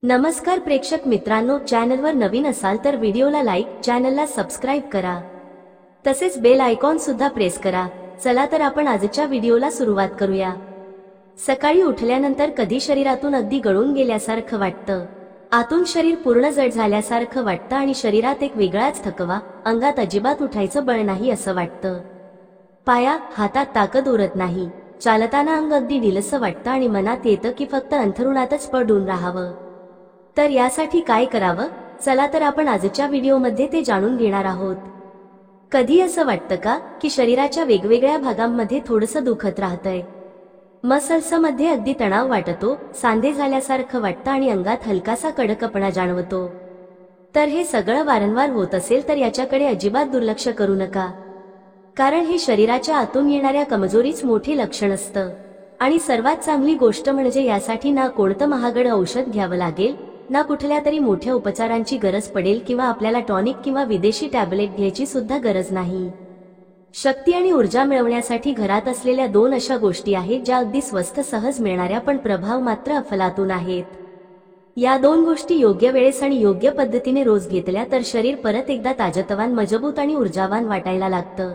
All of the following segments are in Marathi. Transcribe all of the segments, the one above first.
नमस्कार प्रेक्षक मित्रांनो, चॅनलवर नवीन असाल तर व्हिडिओला लाईक, चॅनलला सबस्क्राइब करा, तसेच बेल आयकॉन सुद्धा प्रेस करा। चला तर आपण आजच्या व्हिडिओला सुरुवात करूया। सकाळी उठल्यानंतर कधी शरीरातून अगदी गळून गेल्यासारखं वाटतं, आतून शरीर पूर्ण जड झाल्यासारखं वाटतं आणि शरीरात एक वेगळाच थकवा, अंगात अजिबात उठायचं बळ नाही असं वाटतं। पाया हातात ताकद उरत नाही, चालताना अंग अगदी ढिलसं वाटतं आणि मनात येतं की फक्त अंथरुणातच पडून राहावं। तर यासाठी काय करावं, चला तर आपण आजच्या व्हिडिओमध्ये ते जाणून घेणार आहोत। कधी असं वाटतं का की शरीराच्या वेगवेगळ्या भागांमध्ये थोडंसं दुखत राहतंय? मसल्समध्ये अगदी तणाव वाटतो, सांधे झाल्यासारखं वाटतं आणि अंगात हलकासा कडकपणा जाणवतो। तर हे सगळं वारंवार होत असेल तर याच्याकडे अजिबात दुर्लक्ष करू नका, कारण हे शरीराच्या आतून येणाऱ्या कमजोरीच मोठे लक्षण असतं। आणि सर्वात चांगली गोष्ट म्हणजे यासाठी ना कोणतं महागडं औषध घ्यावं लागेल, ना कुठल्या तरी मोठ्या उपचारांची गरज पडेल किंवा आपल्याला टॉनिक किंवा विदेशी टॅबलेट घ्यायची सुद्धा गरज नाही। शक्ती आणि ऊर्जा मिळवण्यासाठी घरात असलेल्या दोन अशा गोष्टी आहेत ज्या अगदी स्वस्त, सहज मिळणाऱ्या पण प्रभाव मात्र अफलातून आहेत। या दोन गोष्टी योग्य वेळेस आणि योग्य पद्धतीने रोज घेतल्या तर शरीर परत एकदा ताजतवान, मजबूत आणि ऊर्जावान वाटायला लागतं।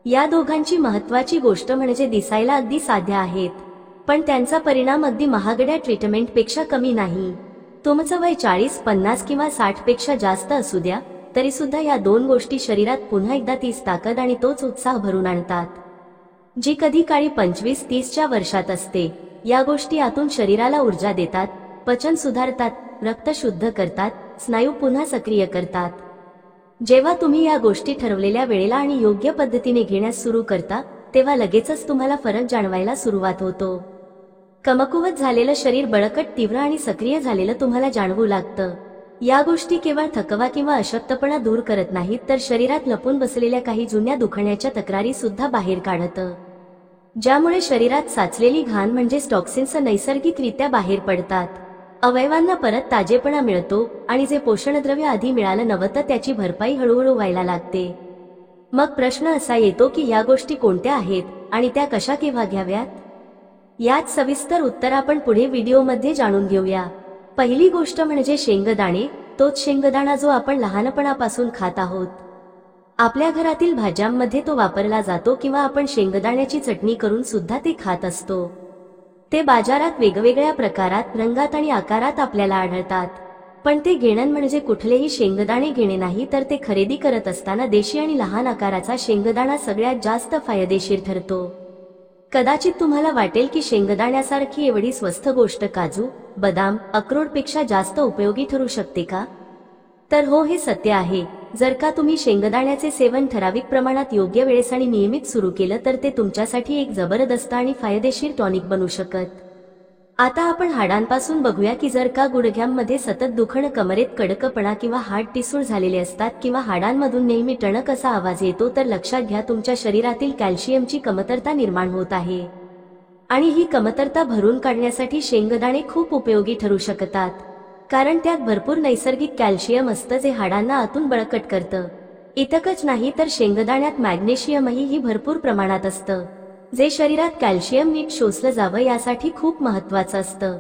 या दोघांची महत्त्वाची गोष्ट म्हणजे दिसायला अगदी साध्या आहेत, पण त्यांचा परिणाम अगदी महागड्या ट्रीटमेंटपेक्षा कमी नाही। तुमचं वय 40, 50 किंवा 60 पेक्षा जास्त असू द्या, तरी सुद्धा या दोन गोष्टी शरीरात पुन्हा एकदा तीच ताकद आणि तोच उत्साह भरून आणतात, जी कधी काळी 25-30च्या वर्षात असते। या गोष्टी आतून शरीराला ऊर्जा देतात, पचन सुधारतात, रक्त शुद्ध करतात, स्नायू पुन्हा सक्रिय करतात। जेव्हा तुम्ही या गोष्टी ठरवलेल्या वेळेला आणि योग्य पद्धतीने घेण्यास सुरू करता, तेव्हा लगेचच तुम्हाला फरक जाणवायला सुरुवात होतो। कमकुवत झालेलं शरीर बळकट, तीव्र आणि सक्रिय झालेलं तुम्हाला जाणवू लागतं। या गोष्टी केवळ थकवा किंवा अशक्तपणा दूर करत नाहीत, तर शरीरात लपून बसलेल्या काही जुन्या दुखण्याच्या तक्रारी सुद्धा बाहेर काढतं, ज्यामुळे शरीरात साचलेली घाण म्हणजेच टॉक्सिन्स नैसर्गिकरित्या बाहेर पडतात। अवयवांना परत ताजेपणा मिळतो आणि जे पोषणद्रव्य आधी मिळालं नव्हतं त्याची भरपाई हळूहळू व्हायला लागते। मग प्रश्न असा येतो की या गोष्टी कोणत्या आहेत आणि त्या कशा केव्हा घ्याव्यात? यात सविस्तर उत्तर आपण पुढे व्हिडिओमध्ये जाणून घेऊया। पहिली गोष्ट म्हणजे शेंगदाणे, तोच शेंगदाणा जो आपण लहानपणापासून खात आहोत। आपल्या घरातील भाज्यांमध्ये तो वापरला जातो किंवा आपण शेंगदाण्याची चटणी करून सुद्धा ते खात असतो। ते बाजारात वेगवेगळ्या प्रकारात, रंगात आणि आकारात आपल्याला आढळतात, पण ते घेणं म्हणजे कुठलेही शेंगदाणे घेणे नाही, तर ते खरेदी करत असताना देशी आणि लहान आकाराचा शेंगदाणा सगळ्यात जास्त फायदेशीर ठरतो। कदाचित तुम्हाला वाटेल की शेंगदाण्यासारखी एवढी स्वस्त गोष्ट काजू, बदाम, अक्रोडपेक्षा जास्त उपयोगी ठरू शकते का? तर हो, हे सत्य आहे। जर का तुम्ही शेंगदाण्याचे सेवन ठराविक प्रमाणात, योग्य वेळेस आणि नियमित सुरू केलं तर ते तुमच्यासाठी एक जबरदस्त आणि फायदेशीर टॉनिक बनू शकत। आता आपण हाडांपासून बघूया की जर का गुडघ्यांमध्ये सतत दुखणं, कमरेत कडकपणा किंवा हाड ठिसूळ झालेले असतात किंवा हाडांमधून नेहमी टणक असा आवाज येतो, तर लक्षात घ्या तुमच्या शरीरातील कॅल्शियमची कमतरता निर्माण होत आहे। आणि ही कमतरता भरून काढण्यासाठी शेंगदाणे खूप उपयोगी ठरू शकतात, कारण त्यात भरपूर नैसर्गिक कॅल्शियम असतं जे हाडांना आतून बळकट करतं। इतकंच नाही तर शेंगदाण्यात मॅग्नेशियमही ही भरपूर प्रमाणात असतं, जे शरीरात कॅल्शियम नीट शोषलं जावं यासाठी खूप महत्त्वाचं असतं।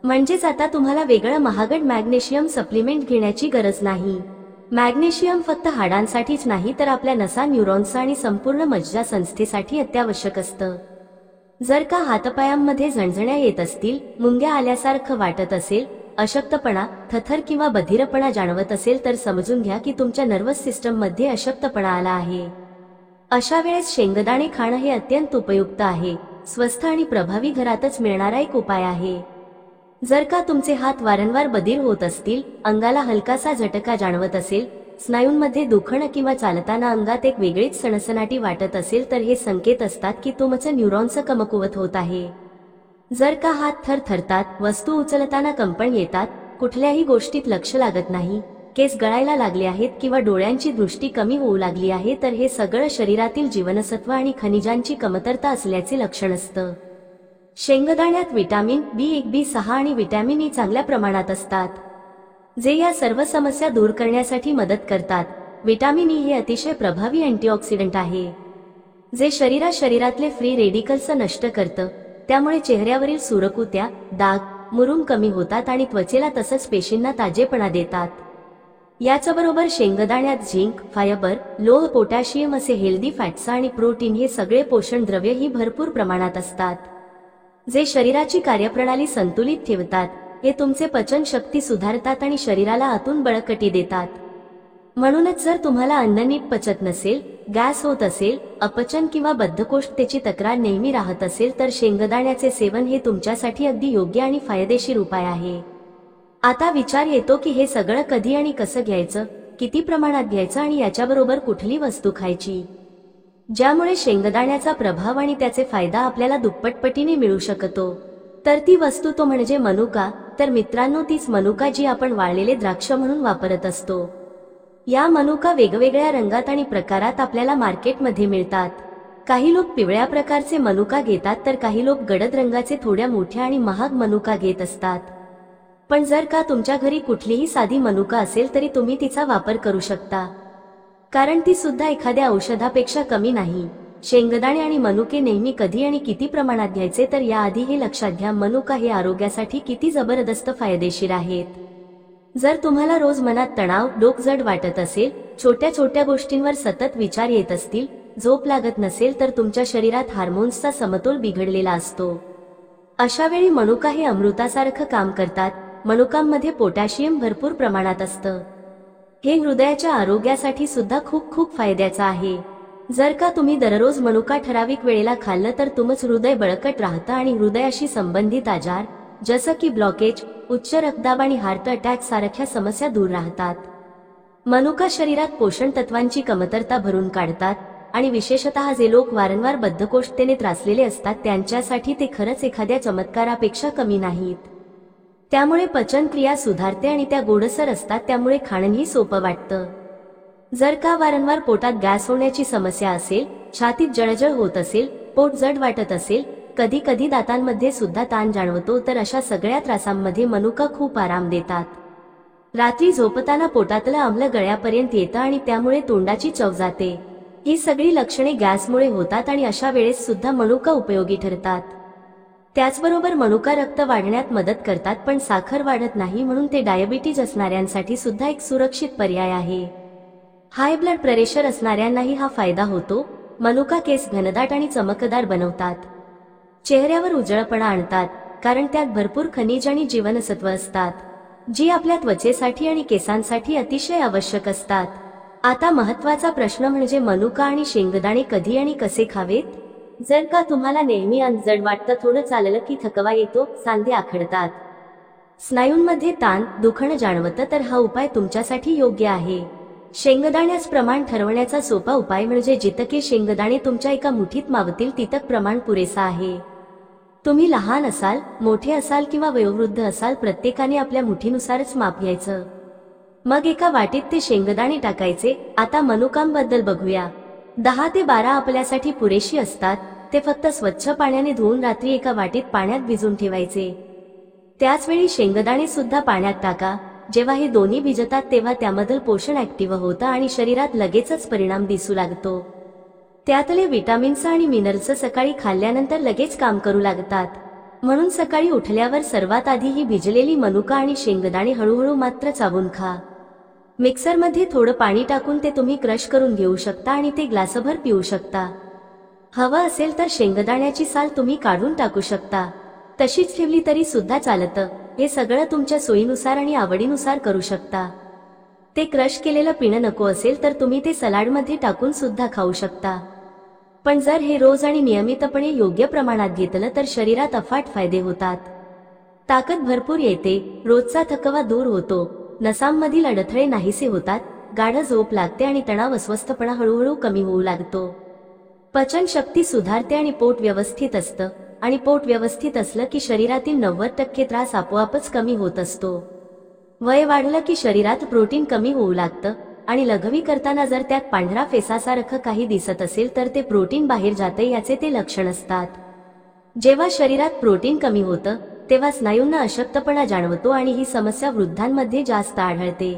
म्हणजेच आता तुम्हाला वेगळं महागड मॅग्नेशियम सप्लिमेंट घेण्याची गरज नाही। मॅग्नेशियम फक्त हाडांसाठीच नाही तर आपल्या नसा, न्यूरॉन्स आणि संपूर्ण मज्जा संस्थेसाठी अत्यावश्यक असतं। जर का हातपायांमध्ये झणझण्या येत असतील, मुंग्या आल्यासारखं वाटत असेल, अशक्तपणा, थरथर किंवा बधिरपणा जाणवत असेल, तर समजून घ्या की तुमच्या नर्वस सिस्टममध्ये अशक्तपणा आला आहे। अशा वेळेस शेंगदाणे खाणं हे अत्यंत उपयुक्त आहे, स्वस्त आणि प्रभावी, घरातच मिळणारा एक उपाय आहे। जर का तुमचे हात वारंवार बधीर होत असतील, अंगाला हलकासा झटका जाणवत असेल, स्नायूंमध्ये दुखणं किंवा चालताना अंगात एक वेगळीच सणसणाटी वाटत असेल, तर हे संकेत असतात की तुमचं न्यूरॉन्स कमकुवत होत आहे। जर का हात थरथरतात, वस्तू उचलताना कंपन येतात, कुठल्याही गोष्टीत लक्ष लागत नाही, केस गळायला लागले आहेत किंवा डोळ्यांची दृष्टी कमी होऊ लागली आहे, तर हे सगळं शरीरातील जीवनसत्व आणि खनिजांची कमतरता असल्याचे लक्षण असतं। शेंगदाण्यात विटॅमिन B1, B6 आणि विटॅमिन E चांगल्या प्रमाणात असतात, जे या सर्व समस्या दूर करण्यासाठी मदत करतात। विटॅमिन E हे अतिशय प्रभावी अँटीऑक्सिडंट आहे, जे शरीरातले फ्री रेडिकल्स नष्ट करतं, त्यामुळे चेहऱ्यावरील सुरकुत्या, डाग, मुरूम कमी होतात आणि त्वचेला तसंच पेशींना ताजेपणा देतात. याच्याबरोबर शेंगदाण्यात झिंक, फायबर, लोह, पोटॅशियम असे हेल्दी फॅट्स आणि प्रोटीन हे सगळे पोषण द्रव्य ही भरपूर प्रमाणात असतात, जे शरीराची कार्यप्रणाली संतुलित ठेवतात. हे तुमचे पचन शक्ती सुधारतात आणि शरीराला आतून बळकटी देतात. म्हणूनच जर तुम्हाला अन्न नीट पचत नसेल, गॅस होत असेल, अपचन किंवा बद्धकोष्ठतेची तक्रार नेहमी राहत असेल, तर शेंगदाण्याचे सेवन हे तुमच्यासाठी अगदी योग्य आणि फायदेशीर उपाय आहे. आता विचार येतो की हे सगळं कधी आणि कसं घ्यायचं, किती प्रमाणात घ्यायचं आणि याच्याबरोबर कुठली वस्तू खायची, ज्यामुळे शेंगदाण्याचा प्रभाव आणि त्याचे फायदा आपल्याला दुप्पटपटीने मिळू शकतो. तर ती वस्तू तो म्हणजे मनुका. तर मित्रांनो, तीच मनुका जी आपण वाळलेले द्राक्ष म्हणून वापरत असतो. या मनुका वेगवेगळ्या रंगात आणि प्रकारात आपल्याला मार्केटमध्ये मिळतात. काही लोक पिवळ्या प्रकारचे मनुका घेतात, तर काही लोक गडद रंगाचे थोड्या मोठ्या आणि महाग मनुका घेत असतात. पण जर का तुमच्या घरी कुठलीही साधी मनुका असेल तरी तुम्ही तिचा वापर करू शकता, कारण ती सुद्धा एखाद्या औषधापेक्षा कमी नाही. शेंगदाणे आणि मनुके नेहमी कधी आणि किती प्रमाणात घ्यायचे, तर याआधी हे लक्षात घ्या, मनुका हे आरोग्यासाठी किती जबरदस्त फायदेशीर आहेत. जर तुम्हाला रोज मनात तणाव, डोकं जड वाटत असेल, छोट्या छोट्या गोष्टींवर सतत विचार येत असतील, झोप लागत नसेल, तर तुमच्या शरीरात हार्मोन्सचा समतोल बिघडलेला असतो. अशा वेळी मनुका हे अमृतासारखं काम करतात. मनुकांमध्ये पोटॅशियम भरपूर प्रमाणात असतं. हे हृदयाच्या आरोग्यासाठी सुद्धा खूप खूप फायद्याचं आहे. जर का तुम्ही दररोज मनुका ठराविक वेळेला खाल्लं, तर तुमचं हृदय बळकट राहतं आणि हृदयाशी संबंधित आजार जसं की ब्लॉकेज, उच्च रक्तदाब आणि हार्ट अटॅक सारख्या समस्या दूर राहतात. मनुका शरीरात पोषण तत्वांची कमतरता भरून काढतात आणि विशेषतः जे लोक वारंवार बद्धकोष्ठतेने त्रासलेले असतात त्यांच्यासाठी ते खरंच एखाद्या चमत्कारापेक्षा कमी नाहीत. त्यामुळे पचनक्रिया सुधारते आणि त्या गोडसर असतात, त्यामुळे खाणंही सोपं वाटतं. जर का वारंवार पोटात गॅस होण्याची समस्या असेल, छातीत जळजळ होत असेल, पोट जड वाटत असेल, कधी कधी दातांमध्ये सुद्धा ताण जाणवतो, तर अशा सगळ्या त्रासांमध्ये मनुका खूप आराम देतात. रात्री झोपताना पोटातलं आम्ल गळ्यापर्यंत येतं आणि त्यामुळे तोंडाची चव जाते. ही सगळी लक्षणे गॅसमुळे होतात आणि अशा वेळेस सुद्धा मनुका उपयोगी ठरतात. त्याचबरोबर मनुका रक्त वाढण्यात मदत करतात, पण साखर वाढत नाही, म्हणून ते डायबिटीज असणाऱ्यांसाठी सुद्धा एक सुरक्षित पर्याय आहे. हाय ब्लड प्रेशर असणाऱ्यांनाही हा फायदा होतो. मनुका केस घनदाट आणि चमकदार बनवतात, चेहऱ्यावर उजळपणा आणतात, कारण त्यात भरपूर खनिज आणि जीवनसत्व असतात, जी आपल्या त्वचेसाठी आणि केसांसाठी अतिशय आवश्यक असतात. आता महत्त्वाचा प्रश्न म्हणजे मनुका आणि शेंगदाणे कधी आणि कसे खावेत. जर का तुम्हाला नेहमी अंग जड वाटतं, थोडं चाललं की थकवा येतो, सांधे आखडतात, स्नायूंमध्ये ताण, दुखणं जाणवतं, तर हा उपाय तुमच्यासाठी योग्य आहे. शेंगदाण्याचं प्रमाण ठरवण्याचा सोपा उपाय म्हणजे जितके शेंगदाणे तुमच्या एका मुठीत मावतील तितक प्रमाण पुरेसा आहे. तुम्ही लहान असाल, मोठे असाल किंवा वयोवृद्ध असाल, प्रत्येकाने आपल्या मुठीनुसारच माप घ्यायचं. मग एका वाटीत ते शेंगदाणे टाकायचे. आता मनुकांबद्दल बघूया. 10 ते 12 आपल्यासाठी पुरेशी असतात. ते फक्त स्वच्छ पाण्याने धुवून रात्री एका वाटीत पाण्यात भिजून ठेवायचे. त्याचवेळी शेंगदाणे सुद्धा पाण्यात टाका. जेव्हा हे दोन्ही भिजतात तेव्हा त्यामधलं पोषण ऍक्टिव्ह होतं आणि शरीरात लगेचच परिणाम दिसू लागतो. त्यातले विटामिन्स आणि मिनरल्स सकाळी खाल्ल्यानंतर लगेच काम करू लागतात. म्हणून सकाळी उठल्यावर सर्वात आधी ही भिजलेली मनुका आणि शेंगदाणे हळूहळू मात्र चावून खा. मिक्सरमध्ये थोडं पाणी टाकून ते तुम्ही क्रश करून घेऊ शकता आणि ते ग्लासभर पिऊ शकता. हवं असेल तर शेंगदाण्याची साल तुम्ही काढून टाकू शकता, तशीच ठेवली तरी सुद्धा चालतं. हे सगळं तुमच्या सोयीनुसार आणि आवडीनुसार करू शकता. ते क्रश केलेलं पिणं नको असेल तर तुम्ही ते सलाडमध्ये टाकून सुद्धा खाऊ शकता. पण जर हे रोज आणि नियमितपणे योग्य प्रमाणात घेतलं तर शरीरात अफाट फायदे होतात. ताकद भरपूर येते, रोजचा थकवा दूर होतो, नसांमधील अडथळे नाहीसे होतात, गाढ झोप लागते आणि तणाव, अस्वस्थपणा हळूहळू कमी होऊ लागतो. पचन शक्ती सुधारते आणि पोट व्यवस्थित असतं. आणि पोट व्यवस्थित असलं की शरीरातील 90% त्रास आपोआपच कमी होत असतो. वय वाढलं की शरीरात प्रोटीन कमी होऊ लागतं आणि लघवी करताना जर त्यात पांढरा फेसासारखं काही दिसत असेल तर ते प्रोटीन बाहेर जाते, याचे ते लक्षण असतात. जेव्हा शरीरात प्रोटीन कमी होतं तेव्हा स्नायूंना अशक्तपणा जाणवतो आणि ही समस्या वृद्धांमध्ये जास्त आढळते.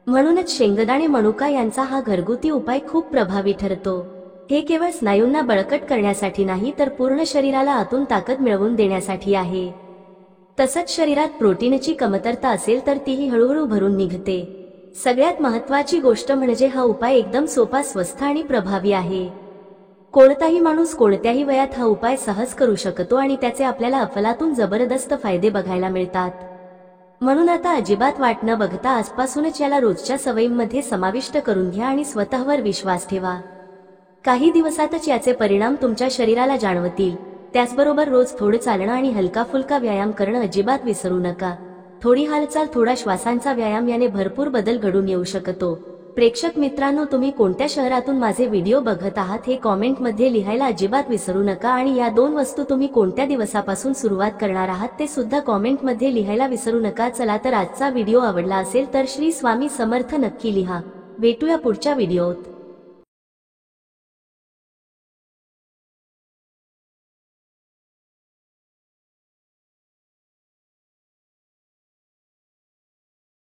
म्हणूनच शेंगदाणे, मनुका यांचा हा घरगुती उपाय खूप प्रभावी ठरतो. हे केवळ स्नायूंना बळकट करण्यासाठी नाही तर पूर्ण शरीराला आतून ताकद मिळवून देण्यासाठी आहे. तसंच शरीरात प्रोटीनची कमतरता असेल तर तीही हळूहळू भरून निघते। सगळ्यात महत्त्वाची गोष्ट म्हणजे हा उपाय एकदम सोपा, स्वस्त आणि प्रभावी आहे। कोणताही माणूस कोणत्याही वयात हा उपाय सहज करू शकतो आणि त्याचे आपल्याला अफलातून जबरदस्त फायदे बघायला मिळतात। म्हणून आता अजिबात वाट न बघता आजपासूनच याला रोजच्या सवयींमध्ये समाविष्ट करून घ्या आणि स्वतःवर विश्वास ठेवा। काही दिवसातच याचे परिणाम तुमच्या शरीराला जाणवतील। त्याचबरोबर रोज थोडं चालणं आणि हलका फुलका व्यायाम करणं अजिबात विसरू नका। थोडी हालचाल, थोडा श्वासांचा व्यायाम याने भरपूर बदल घडून येऊ शकतो। प्रेक्षक मित्रांनो, तुम्ही कोणत्या शहरातून माझे व्हिडिओ बघत आहात हे कॉमेंटमध्ये लिहायला अजिबात विसरू नका आणि या 2 वस्तू तुम्ही कोणत्या दिवसापासून सुरुवात करणार आहात ते सुद्धा कॉमेंटमध्ये लिहायला विसरू नका। चला तर आजचा व्हिडिओ आवडला असेल तर श्री स्वामी समर्थ नक्की लिहा। भेटूया पुढच्या व्हिडिओत।